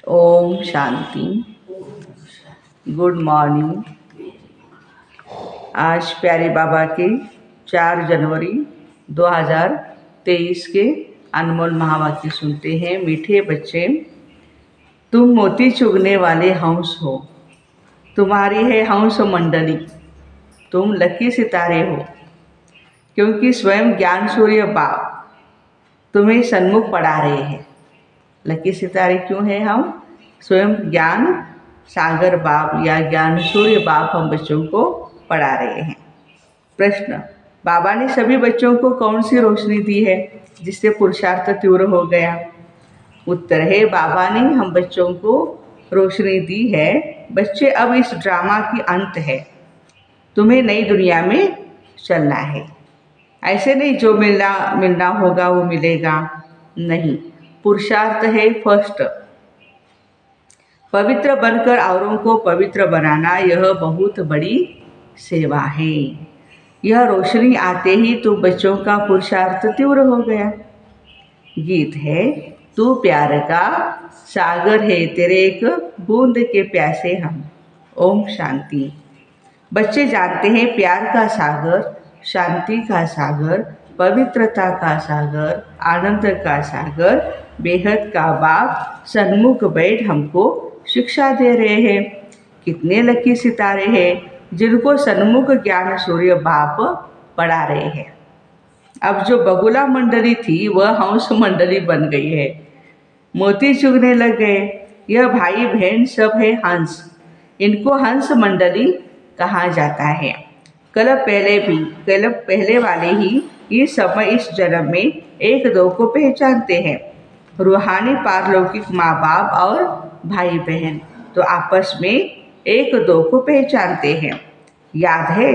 Om Shanti. Good morning. आज प्यारे बाबा के 4 जनवरी 2023 के अनमोल महावाक्य सुनते हैं। मीठे बच्चे, तुम मोती चुगने वाले हंस हो। तुम्हारी है हंस मंडली। तुम लकी सितारे हो, क्योंकि स्वयं ज्ञान सूर्य बाप तुम्हें सन्मुख पढ़ा रहे हैं। लकी सितारे क्यों हैं हम? स्वयं ज्ञान सागर बाप या ज्ञान सूर्य बाप हम बच्चों को पढ़ा रहे हैं। प्रश्न, बाबा ने सभी बच्चों को कौन सी रोशनी दी है जिससे पुरुषार्थ तीव्र हो गया? उत्तर है, बाबा ने हम बच्चों को रोशनी दी है। बच्चे, अब इस ड्रामा की अंत है। तुम्हें नई दुनिया में चलना है। ऐसे नहीं जो मिलना होगा वो मिलेगा, नहीं। पुरुषार्थ है फर्स्ट। पवित्र बनकर औरों को पवित्र बनाना, यह बहुत बड़ी सेवा है। यह रोशनी आते ही तो बच्चों का पुरुषार्थ तीव्र हो गया। गीत है, तू प्यार का सागर है, तेरे एक बूंद के प्यासे हम। ओम शांति। बच्चे जानते हैं प्यार का सागर, शांति का सागर, पवित्रता का सागर, आनंद का सागर, बेहद का बाप सन्मुख बैठ हमको शिक्षा दे रहे हैं। कितने लकी सितारे हैं जिनको सन्मुख ज्ञान सूर्य बाप पढ़ा रहे हैं। अब जो बगुला मंडली थी वह हंस मंडली बन गई है। मोती चुगने लग गए। यह भाई बहन सब है हंस। इनको हंस मंडली कहा जाता है। कल पहले वाले ही इस समय इस जन्म में एक दो को पहचानते हैं। रूहानी पारलौकिक माँ बाप और भाई बहन तो आपस में एक दो को पहचानते हैं। याद है,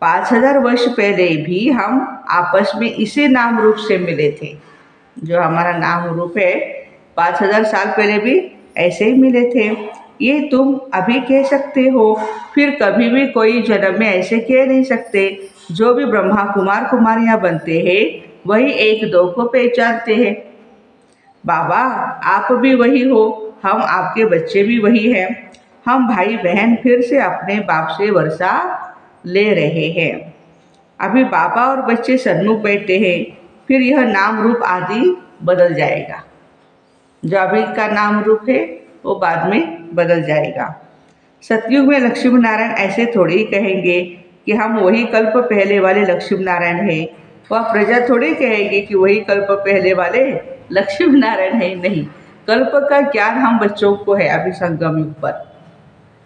5000 वर्ष पहले भी हम आपस में इसी नाम रूप से मिले थे। जो हमारा नाम रूप है, 5000 साल पहले भी ऐसे ही मिले थे। ये तुम अभी कह सकते हो, फिर कभी भी कोई जन्म में ऐसे कह नहीं सकते। जो भी ब्रह्मा कुमार कुमारियाँ बनते हैं वही एक दो को पहचानते हैं। बाबा, आप भी वही हो, हम आपके बच्चे भी वही हैं। हम भाई बहन फिर से अपने बाप से वर्षा ले रहे हैं। अभी बाबा और बच्चे सन्मुख बैठे हैं, फिर यह नाम रूप आदि बदल जाएगा। जो अभी का नाम रूप है वो बाद में बदल जाएगा। सतयुग में लक्ष्मी नारायण ऐसे थोड़ी ही कहेंगे कि हम वही कल्प पहले वाले लक्ष्मी नारायण हैं। वह प्रजा थोड़ी कहेगी कि वही कल्प पहले वाले लक्ष्मी नारायण है। नहीं, कल्प का ज्ञान हम बच्चों को है अभी संगम युग पर।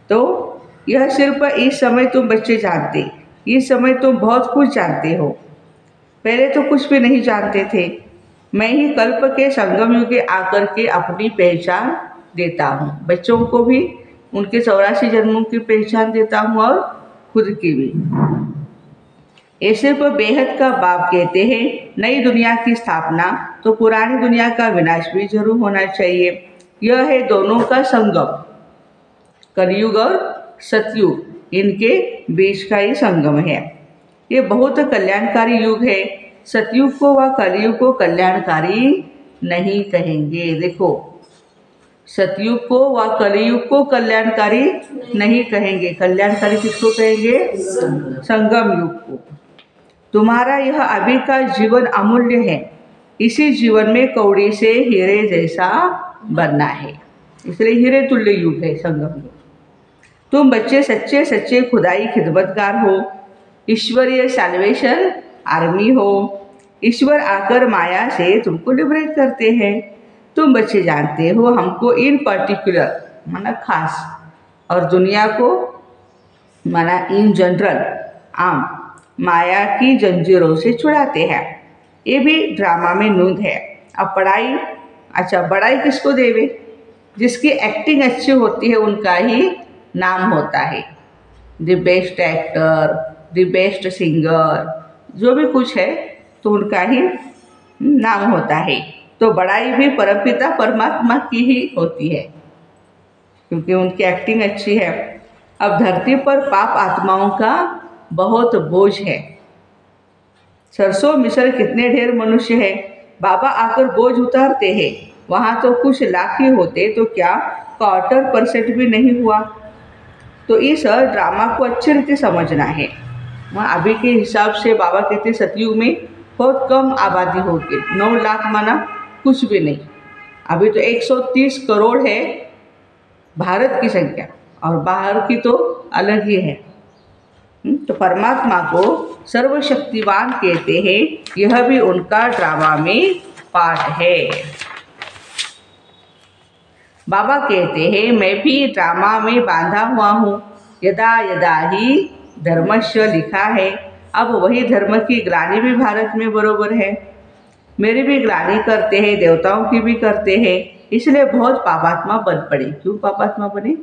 तो यह सिर्फ इस समय तुम बच्चे जानते, इस समय तुम बहुत कुछ जानते हो। पहले तो कुछ भी नहीं जानते थे। मैं ही कल्प के संगम युग आकर के अपनी पहचान देता हूँ। बच्चों को भी उनके 84 जन्मों की पहचान देता हूँ और खुद की भी। ये सिर्फ बेहद का बाप कहते हैं नई दुनिया की स्थापना, तो पुरानी दुनिया का विनाश भी जरूर होना चाहिए। यह है दोनों का संगम, कलयुग और सतयुग, इनके बीच का ही संगम है। ये बहुत कल्याणकारी युग है। सतयुग को व कलयुग को कल्याणकारी नहीं कहेंगे। देखो, सतयुग को व कलयुग को कल्याणकारी नहीं कहेंगे। कल्याणकारी किसको कहेंगे? संगम युग को। तुम्हारा यह अभी का जीवन अमूल्य है। इसी जीवन में कौड़ी से हीरे जैसा बनना है। इसलिए हीरे तुल्य युग है संगम युग। तुम बच्चे सच्चे सच्चे खुदाई खिदमतगार हो, ईश्वरीय सैल्वेशन आर्मी हो। ईश्वर आकर माया से तुमको लिबरेट करते हैं। तुम बच्चे जानते हो हमको इन पर्टिकुलर माना खास, और दुनिया को माना इन जनरल आम माया की जंजीरों से छुड़ाते हैं। ये भी ड्रामा में नूंद है। अब पढ़ाई, अच्छा बड़ाई किसको देवे? जिसकी एक्टिंग अच्छी होती है उनका ही नाम होता है। The best actor, the best singer, जो भी कुछ है तो उनका ही नाम होता है। तो बड़ाई भी परमपिता परमात्मा की ही होती है, क्योंकि उनकी एक्टिंग अच्छी है। अब धरती पर पाप आत्माओं का बहुत बोझ है। सरसों मिसल कितने ढेर मनुष्य हैं। बाबा आकर बोझ उतारते हैं, वहाँ तो कुछ लाख ही होते, तो क्या 1/4% भी नहीं हुआ। तो इस ड्रामा को अच्छी रीति समझना है। वहाँ अभी के हिसाब से बाबा कहते सतयुग में बहुत कम आबादी होगी, 9 लाख माना कुछ भी नहीं। अभी तो 130 करोड़ है भारत की संख्या, और बाहर की तो अलग ही है। तो परमात्मा को सर्वशक्तिवान कहते हैं, यह भी उनका ड्रामा में पार्ट है। बाबा कहते हैं मैं भी ड्रामा में बांधा हुआ हूँ, यदा यदा ही धर्मस्य लिखा है। अब वही धर्म की ग्लानि भी भारत में बरोबर है। मेरी भी ग्लानि करते हैं, देवताओं की भी करते हैं, इसलिए बहुत पापात्मा बन पड़े। क्यों पापात्मा बने?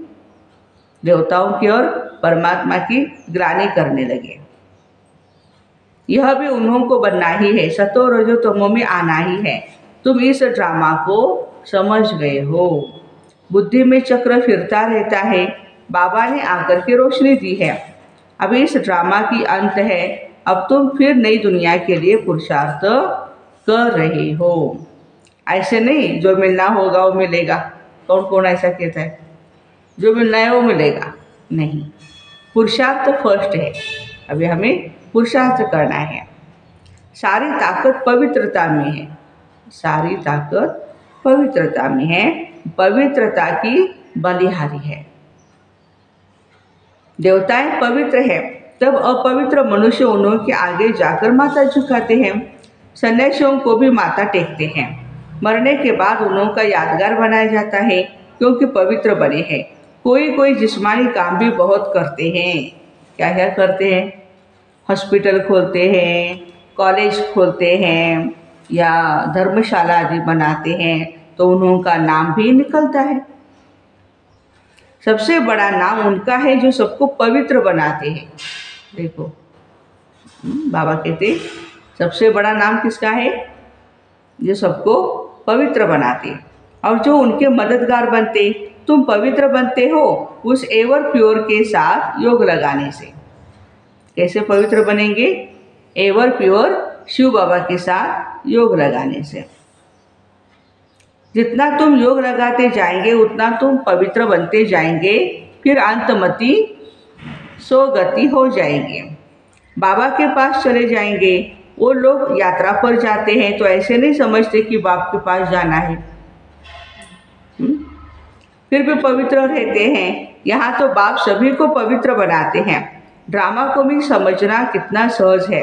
देवताओं की और परमात्मा की ग्लानि करने लगे। यह भी उन्हों को बनना ही है, सतो रजो तमो में आना ही है। तुम इस ड्रामा को समझ गए हो। बुद्धि में चक्र फिरता रहता है, बाबा ने आकर के रोशनी दी है। अब इस ड्रामा की अंत है, अब तुम फिर नई दुनिया के लिए पुरुषार्थ कर रहे हो। ऐसे नहीं जो मिलना होगा वो मिलेगा। कौन कौन ऐसा कहता है? जो मिलना है वो मिलेगा नहीं, पुरुषार्थ फर्स्ट है। अभी हमें पुरुषार्थ करना है। सारी ताकत पवित्रता में है, सारी ताकत पवित्रता में है। पवित्रता की बलिहारी है। देवताएं पवित्र है, तब अपवित्र मनुष्य उन्हों के आगे जाकर माथा झुकाते हैं। सन्यासियों को भी माथा टेकते हैं। मरने के बाद उन्हों का यादगार बनाया जाता है, क्योंकि पवित्र बने हैं। कोई कोई जिस्मानी काम भी बहुत करते हैं। क्या क्या करते हैं? हॉस्पिटल खोलते हैं, कॉलेज खोलते हैं, या धर्मशाला आदि बनाते हैं, तो उन्हों का नाम भी निकलता है। सबसे बड़ा नाम उनका है जो सबको पवित्र बनाते हैं। देखो बाबा कहते सबसे बड़ा नाम किसका है? जो सबको पवित्र बनाते, और जो उनके मददगार बनते। तुम पवित्र बनते हो उस एवर प्योर के साथ योग लगाने से। कैसे पवित्र बनेंगे? एवर प्योर शिव बाबा के साथ योग लगाने से। जितना तुम योग लगाते जाएंगे उतना तुम पवित्र बनते जाएंगे, फिर अंतमति सोगति हो जाएंगे, बाबा के पास चले जाएंगे। वो लोग यात्रा पर जाते हैं तो ऐसे नहीं समझते कि बाप के पास जाना है, फिर भी पवित्र रहते हैं। यहाँ तो बाप सभी को पवित्र बनाते हैं। ड्रामा को भी समझना कितना सहज है।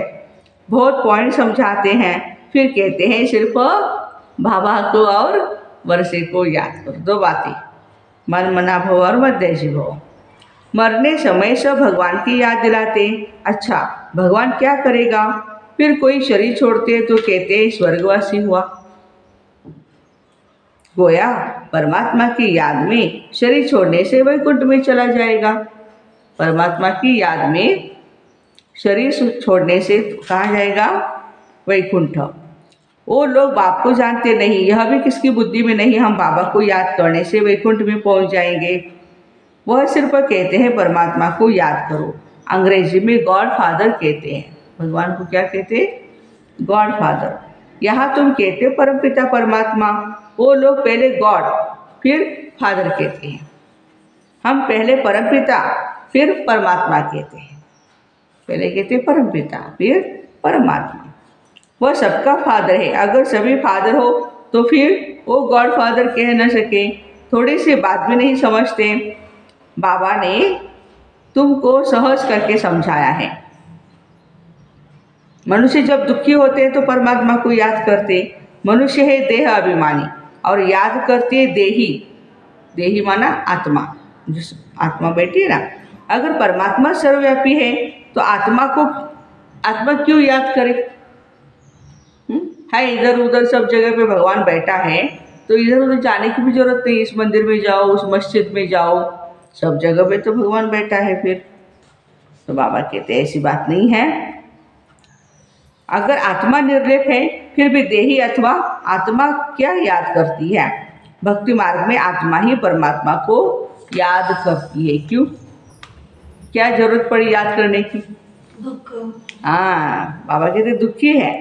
बहुत पॉइंट समझाते हैं, फिर कहते हैं सिर्फ बाबा को और वर्षे को याद करो। 2 बातें, मन मना भव और मध्यजी भव। मरने समय सब भगवान की याद दिलाते। अच्छा भगवान क्या करेगा? फिर कोई शरीर छोड़ते तो कहते हैं स्वर्गवासी हुआ। गोया परमात्मा की याद में शरीर छोड़ने से वैकुंठ में चला जाएगा। परमात्मा की याद में शरीर छोड़ने से कहाँ जाएगा? वैकुंठ। वो लोग बाप को जानते नहीं, यह भी किसकी बुद्धि में नहीं हम बाबा को याद करने से वैकुंठ में पहुंच जाएंगे। वह सिर्फ कहते हैं परमात्मा को याद करो। अंग्रेजी में गॉड फादर कहते हैं। भगवान को क्या कहते हैं? God father. यहाँ तुम कहते परमपिता परमात्मा, वो लोग पहले गॉड फिर फादर कहते हैं। हम पहले परमपिता फिर परमात्मा कहते हैं। पहले कहते परमपिता फिर परमात्मा। वह सबका फादर है। अगर सभी फादर हो तो फिर वो गॉड फादर कह न सके। थोड़ी सी बात भी नहीं समझते। बाबा ने तुमको सहज करके समझाया है। मनुष्य जब दुखी होते हैं तो परमात्मा को याद करते। मनुष्य है देह अभिमानी और याद करते देही। देही माना आत्मा, जिस आत्मा बैठी है ना। अगर परमात्मा सर्वव्यापी है तो आत्मा क्यों याद करे? है इधर उधर सब जगह पे भगवान बैठा है, तो इधर उधर जाने की भी जरूरत नहीं। इस मंदिर में जाओ, उस मस्जिद में जाओ, सब जगह पे तो भगवान बैठा है। फिर तो बाबा कहते हैं ऐसी बात नहीं है। अगर आत्मा निर्लेप है फिर भी देही अथवा आत्मा क्या याद करती है? भक्ति मार्ग में आत्मा ही परमात्मा को याद करती है। क्यों? क्या जरूरत पड़ी याद करने की? दुख। हाँ, बाबा कहते दुखी है।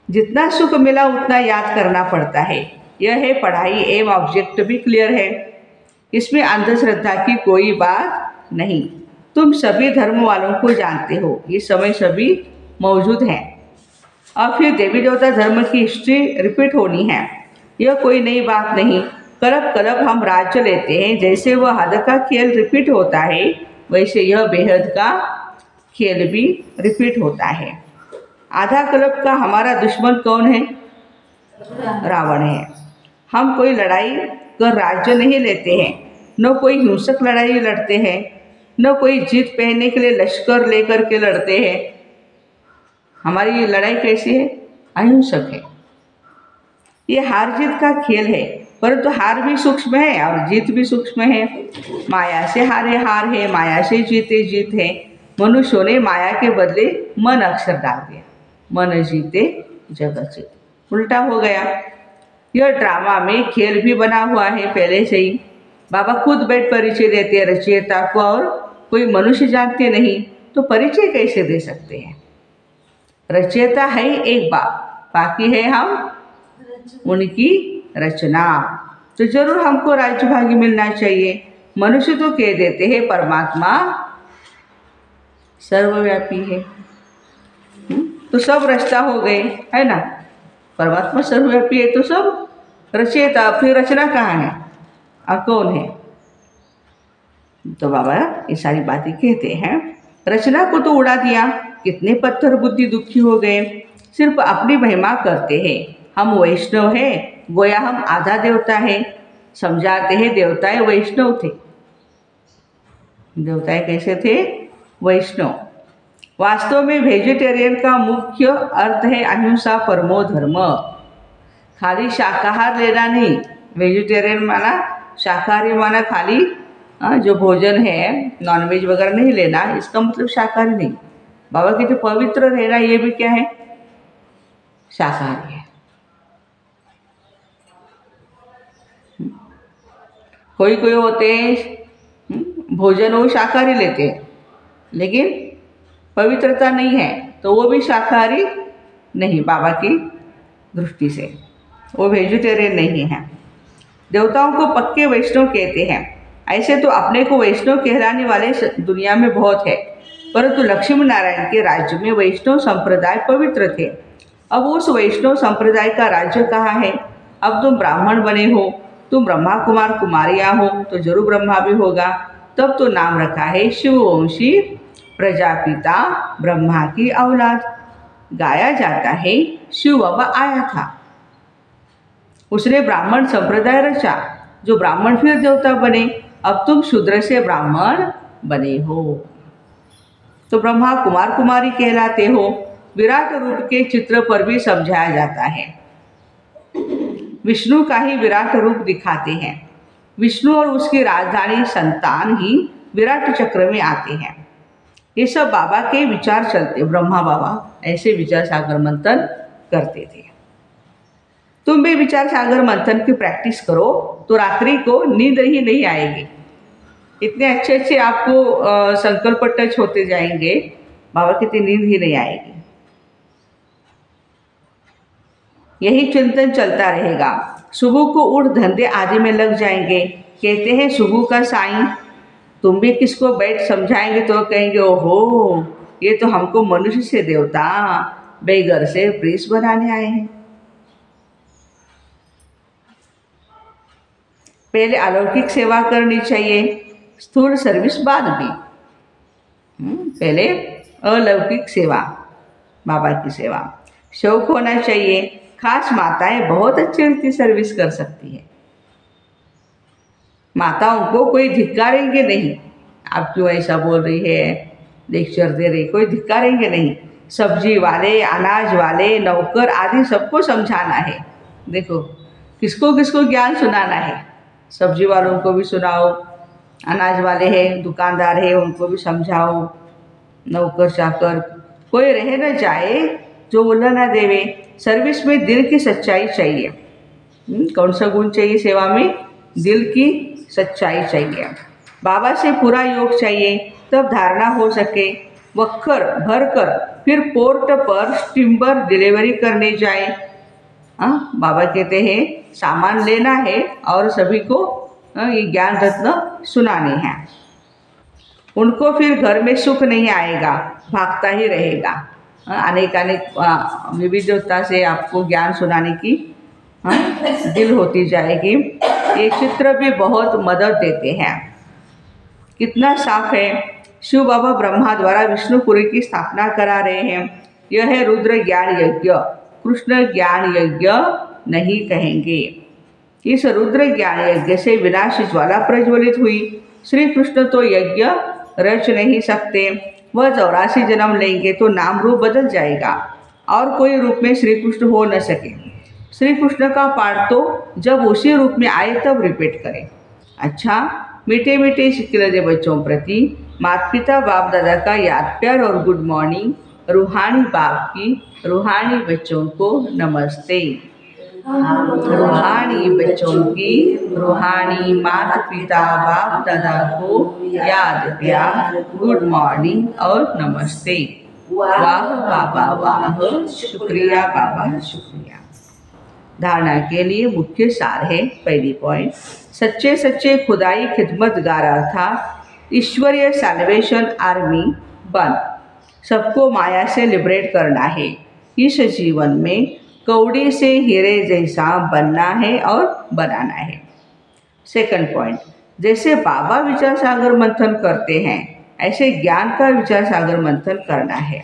जितना सुख मिला उतना याद करना पड़ता है। यह है पढ़ाई एवं ऑब्जेक्ट भी क्लियर है, इसमें अंधश्रद्धा की कोई बात नहीं। तुम सभी धर्म वालों को जानते हो, ये समय सभी मौजूद हैं। और फिर देवी देवता धर्म की हिस्ट्री रिपीट होनी है, यह कोई नई बात नहीं। कलब कलब हम राज्य लेते हैं, जैसे वह हद का खेल रिपीट होता है वैसे यह बेहद का खेल भी रिपीट होता है। आधा कलब का हमारा दुश्मन कौन है? रावण है। हम कोई लड़ाई कर राज्य नहीं लेते हैं, न कोई हिंसक लड़ाई लड़ते हैं, न कोई जीत पहनने के लिए लश्कर लेकर के लड़ते हैं। हमारी ये लड़ाई कैसी है? अहिंसक है। ये हार जीत का खेल है, परंतु हार भी सूक्ष्म है और जीत भी सूक्ष्म है। माया से हारे हार है, माया से जीते जीत है। मनुष्यों ने माया के बदले मन अक्षर डाल दिया, मन जीते जगत जीते, उल्टा हो गया। यह ड्रामा में खेल भी बना हुआ है पहले से ही। बाबा खुद बैठ परिचय देते हैं रचयिता को, और कोई मनुष्य जानते नहीं तो परिचय कैसे दे सकते हैं? रचयिता है एक बाप, बाकी है हम उनकी रचना। तो जरूर हमको राज्यभागी मिलना चाहिए। मनुष्य तो कह देते हैं परमात्मा सर्वव्यापी है, तो सब रचता हो गए, है ना। परमात्मा सर्वव्यापी है तो सब रचयिता, फिर रचना कहाँ है और कौन है? तो बाबा ये सारी बातें कहते हैं। रचना को तो उड़ा दिया, कितने पत्थर बुद्धि दुखी हो गए, सिर्फ अपनी महिमा करते हैं। हम वैष्णव हैं, गोया हम आधा देवता है। समझाते हैं देवताएं वैष्णव थे। देवताएं कैसे थे? वैष्णव। वास्तव में वेजिटेरियन का मुख्य अर्थ है अहिंसा परमो धर्म। खाली शाकाहार लेना नहीं। वेजिटेरियन माना शाकाहारी, माना खाली जो भोजन है नॉनवेज वगैरह नहीं लेना, इसका मतलब शाकाहारी नहीं। बाबा के जो पवित्र रहना ये भी क्या है? शाकाहारी है। कोई कोई होते हैं भोजन वो शाकाहारी लेते हैं, लेकिन पवित्रता नहीं है तो वो भी शाकाहारी नहीं। बाबा की दृष्टि से वो वेजिटेरियन नहीं है। देवताओं को पक्के वैष्णव कहते हैं। ऐसे तो अपने को वैष्णव कहलाने वाले दुनिया में बहुत है, परंतु लक्ष्मी नारायण के राज्य में वैष्णव संप्रदाय पवित्र थे। अब उस वैष्णव संप्रदाय का राज्य कहाँ है? अब तुम ब्राह्मण बने हो, तुम ब्रह्मा कुमार कुमारियाँ हो, तो जरूर ब्रह्मा भी होगा। तब तो नाम रखा है शिववंशी प्रजापिता ब्रह्मा की औलाद। गाया जाता है शिव बाबा आया था, उसने ब्राह्मण संप्रदाय रचा, जो ब्राह्मण फिर देवता बने। अब तुम शूद्र से ब्राह्मण बने हो तो ब्रह्मा कुमार कुमारी कहलाते हो। विराट रूप के चित्र पर भी समझाया जाता है। विष्णु का ही विराट रूप दिखाते हैं। विष्णु और उसकी राजधानी संतान ही विराट चक्र में आते हैं। ये सब बाबा के विचार चलते। ब्रह्मा बाबा ऐसे विचार सागर मंथन करते थे। तुम भी विचार सागर मंथन की प्रैक्टिस करो तो रात्रि को नींद ही नहीं आएगी। इतने अच्छे अच्छे आपको संकल्प टच होते जाएंगे, बाबा की नींद ही नहीं आएगी। यही चिंतन चलता रहेगा। सुबह को उठ धंधे आदि में लग जाएंगे। कहते हैं सुबह का साईं। तुम भी किसको बैठ समझाएंगे तो कहेंगे ओहो ये तो हमको मनुष्य से देवता, बेघर से प्रिंस बनाने आए हैं। पहले अलौकिक सेवा करनी चाहिए, स्थूल सर्विस बाद में। पहले अलौकिक सेवा, बाबा की सेवा। शौक होना चाहिए। खास माताएं बहुत अच्छी रीति सर्विस कर सकती है। माताओं को कोई धिक्कारेंगे नहीं, आप क्यों ऐसा बोल रही है, लेक्चर दे रही, कोई धिक्कारेंगे नहीं। सब्जी वाले, अनाज वाले, नौकर आदि सबको समझाना है। देखो किसको किसको ज्ञान सुनाना है। सब्जी वालों को भी सुनाओ, अनाज वाले हैं, दुकानदार है, उनको भी समझाओ। नौकर चाकर कोई रह न जाए जो बोला ना देवे। सर्विस में दिल की सच्चाई चाहिए। कौन सा गुण चाहिए सेवा में? दिल की सच्चाई चाहिए। बाबा से पूरा योग चाहिए, तब धारणा हो सके। वक्खर भर कर फिर पोर्ट पर टिम्बर डिलीवरी करने जाए बाबा कहते हैं सामान लेना है और सभी को ये ज्ञान रत्न सुनाने हैं। उनको फिर घर में सुख नहीं आएगा, भागता ही रहेगा। अनेक विविधता से आपको ज्ञान सुनाने की दिल होती जाएगी। ये चित्र भी बहुत मदद देते हैं। कितना साफ है। शिव बाबा ब्रह्मा द्वारा विष्णुपुरी की स्थापना करा रहे हैं। यह है रुद्र ज्ञान यज्ञ, कृष्ण ज्ञान यज्ञ नहीं कहेंगे। इस रुद्र ज्ञान यज्ञ से विनाश ज्वाला प्रज्वलित हुई। श्री कृष्ण तो यज्ञ रच नहीं सकते, वह 84 जन्म लेंगे तो नाम रूप बदल जाएगा और कोई रूप में श्री कृष्ण हो न सके। श्री कृष्ण का पाठ तो जब उसी रूप में आए तब रिपीट करें। अच्छा, मीठे मीठे शिकलदे बच्चों प्रति माता पिता बाप दादा का याद प्यार और गुड मॉर्निंग। रूहानी बाप की रूहानी बच्चों को नमस्ते। रूहानी बच्चों की रूहानी माता पिता बाप दादा को याद प्यार, गुड मॉर्निंग और नमस्ते। वाह बाबा वाह, शुक्रिया बाबा शुक्रिया। धारणा के लिए मुख्य सार है। पहली पॉइंट, सच्चे सच्चे खुदाई खिदमतगार अर्थात ईश्वरीय सैल्वेशन आर्मी बन। सबको माया से लिबरेट करना है। इस जीवन में कौड़ी से हीरे जैसा बनना है और बनाना है। सेकंड पॉइंट, जैसे बाबा विचार सागर मंथन करते हैं ऐसे ज्ञान का विचार सागर मंथन करना है।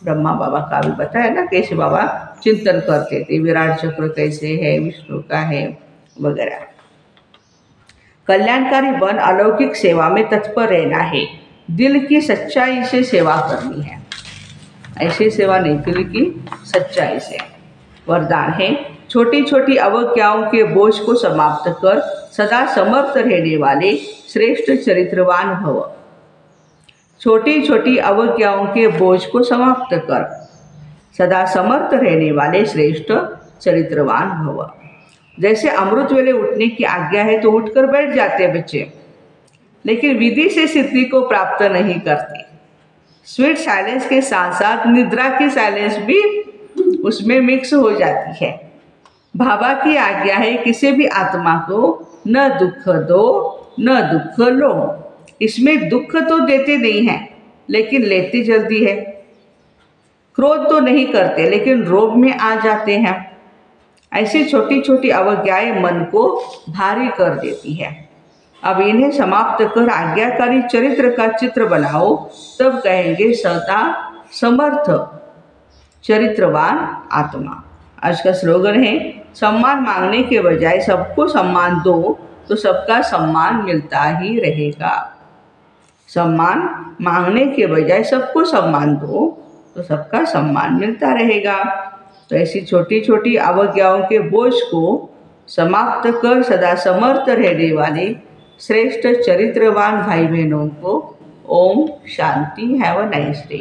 ब्रह्मा बाबा का भी बताया ना कैसे बाबा चिंतन करते थे, विराट चक्र कैसे है, विष्णु का है वगैरह। कल्याणकारी बन अलौकिक सेवा में तत्पर रहना है। दिल की सच्चाई से सेवा करनी है, ऐसी सेवा नहीं, दिल की सच्चाई से। वरदान है, छोटी छोटी अवज्ञाओं के बोझ को समाप्त कर सदा समर्थ रहने वाले श्रेष्ठ चरित्रवान भव। छोटी छोटी अवज्ञाओं के बोझ को समाप्त कर सदा समर्थ रहने वाले श्रेष्ठ चरित्रवान भव। जैसे अमृत वेले उठने की आज्ञा है तो उठकर बैठ जाते हैं बच्चे, लेकिन विधि से सिद्धि को प्राप्त नहीं करते। स्वीट साइलेंस के साथ साथ निद्रा की साइलेंस भी उसमें मिक्स हो जाती है। बाबा की आज्ञा है किसी भी आत्मा को न दुख दो न दुख लो। इसमें दुख तो देते नहीं हैं लेकिन लेते जल्दी है। क्रोध तो नहीं करते लेकिन रोग में आ जाते हैं। ऐसी छोटी छोटी अवज्ञाएं मन को भारी कर देती है। अब इन्हें समाप्त कर आज्ञाकारी चरित्र का चित्र बनाओ, तब कहेंगे सदा समर्थ चरित्रवान आत्मा। आज का स्लोगन है, सम्मान मांगने के बजाय सबको सम्मान दो तो सबका सम्मान मिलता ही रहेगा। सम्मान मांगने के बजाय सबको सम्मान दो तो सबका सम्मान मिलता रहेगा। तो ऐसी छोटी छोटी अवज्ञाओं के बोझ को समाप्त कर सदा समर्थ रहने वाले श्रेष्ठ चरित्रवान भाई बहनों को ओम शांति। Have a nice day.